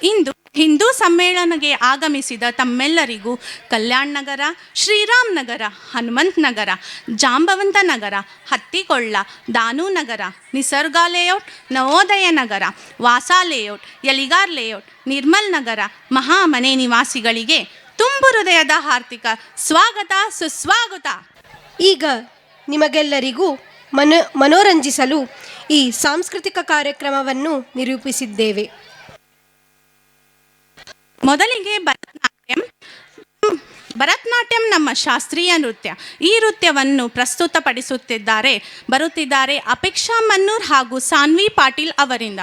ಇಂದು ಹಿಂದೂ ಸಮ್ಮೇಳನಕ್ಕೆ ಆಗಮಿಸಿದ ತಮ್ಮೆಲ್ಲರಿಗೂ ಕಲ್ಯಾಣ್ ನಗರ, ಶ್ರೀರಾಮ್ ನಗರ, ಹನುಮಂತ್ ನಗರ, ಜಾಂಬವಂತ ನಗರ, ಹತ್ತಿಕೊಳ್ಳ, ದಾನು ನಗರ, ನಿಸರ್ಗ ಲೇಔಟ್, ನವೋದಯ ನಗರ, ವಾಸಾ ಲೇಔಟ್, ಯಲಿಗಾರ್ ಲೇಔಟ್, ನಿರ್ಮಲ್ ನಗರ, ಮಹಾಮನೆ ನಿವಾಸಿಗಳಿಗೆ ತುಂಬು ಹೃದಯದ ಹಾರ್ದಿಕ ಸ್ವಾಗತ ಸುಸ್ವಾಗತ. ಈಗ ನಿಮಗೆಲ್ಲರಿಗೂ ಮನೋರಂಜಿಸಲು ಈ ಸಾಂಸ್ಕೃತಿಕ ಕಾರ್ಯಕ್ರಮವನ್ನು ನಿರೂಪಿಸಿದ್ದೇವೆ. ಮೊದಲಿಗೆ ಭರತನಾಟ್ಯಂ ನಮ್ಮ ಶಾಸ್ತ್ರೀಯ ನೃತ್ಯ. ಈ ನೃತ್ಯವನ್ನು ಬರುತ್ತಿದ್ದಾರೆ ಅಪೇಕ್ಷಾ ಮನ್ನೂರ್ ಹಾಗೂ ಸಾನ್ವಿ ಪಾಟೀಲ್ ಅವರಿಂದ.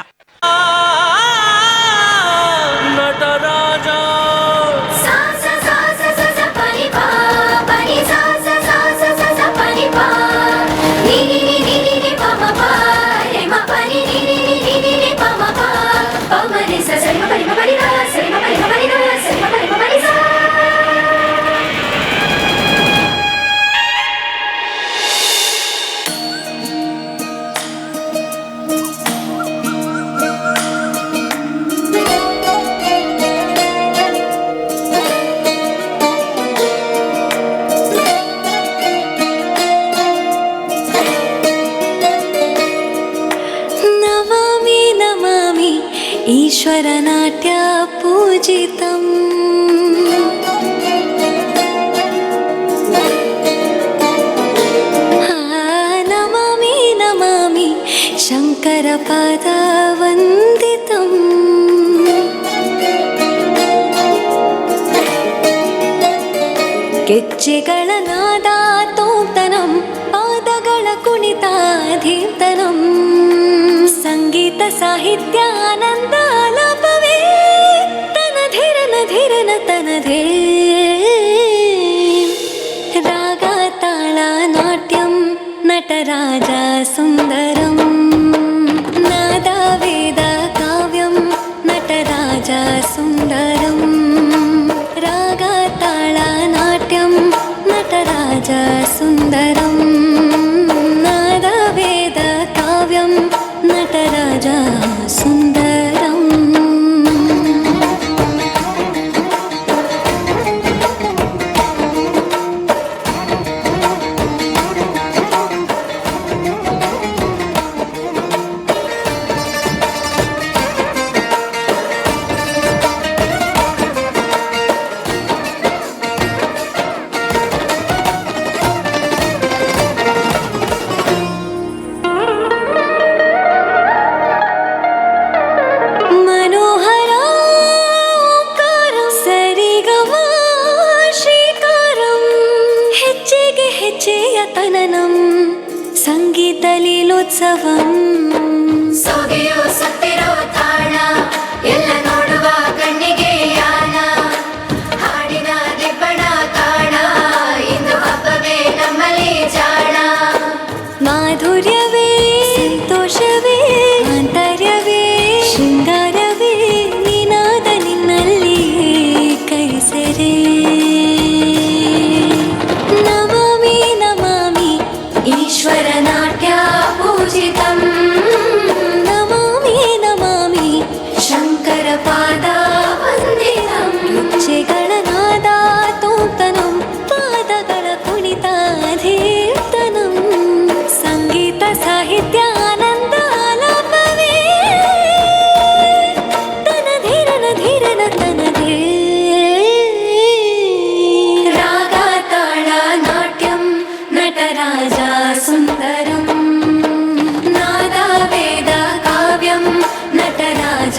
ಈಶ್ವರನಾಟ್ಯ ಪೂಜಿತಂ ನಮಾಮಿ ನಮಾಮಿ ಶಂಕರ ಪಾದ ವಂದಿತಂ. ಗೆಜ್ಜೆಗಳ ನಾದ ತೋಂತನಂ, ಪಾದಗಳ ಕುಣಿತಾಧೀರ್ತನಂ, ಸಂಗೀತ ಸಾಹಿತ್ಯ ಆನಂದ ಆಲಾಪವೇ ತನಧಿರನ ಧಿರನ ತನಧೇ. ರಾಗ ತಾಳ ನಾಟ್ಯಂ ನಟರಾಜ ಸುಂದರಂ, ನಾದ ವೇದ ಕಾವ್ಯಂ ನಟರಾಜ ಸುಂದರಂ. ರಾಗ ತಾಳ ನಾಟ್ಯಂ ನಟರಾಜ ಸುಂದರಂ, ನಾದ ವೇದ ಕಾವ್ಯಂ ನಟರಾಜ ಸುಂದರಂ. ತನನಂ ಸಂಗೀತ ಲೀಲೋತ್ಸವಂ. ಸೊಗೆಯೋ ಸತ್ತಿರೋ ತಾಣ ಎಲ್ಲ ನೋಡುವ ಕಣ್ಣಿಗೆ ಯಾನ, ಹಾಡಿನ ದಿಬ್ಬಣ ಕಾಣ ಇಂದು ಹಬ್ಬವೇ ನಮ್ಮಲ್ಲಿ ಜಾಣ. ಮಾಧುರ್ಯವೇ ಸಂತೋಷವೇ ಆಂತರ್ಯವೇ ಶೃಂಗಾರವೇ ನಿನಾದ ನಿನ್ನಲ್ಲಿ ಕೈಸರೇ. ಈಶ್ವರನಾಟ್ಯ ಪೂಜಿತಂ ನಮಾಮಿ ನಮಾಮಿ ಶಂಕರ ಪಾದ ವಂದಿತಂ. ಗೆಜ್ಜೆಗಳ ನಾದ ತೋಂತನಂ, ಪಾದಗಳ ಕುಣಿತಾಧೀರ್ತನಂ, ಸಂಗೀತ ಸಾಹಿತ್ಯ ಆನಂದ ಆಲಾಪವೇ ತನಧಿರನ ಧಿರನ ತನಧೇ. ರಾಗ ತಾಳ ನಾಟ್ಯಂ ನಟರಾಜ ಸುಂದರಂ, ನಾದ ವೇದ ಕಾವ್ಯಂ ನಟರಾಜ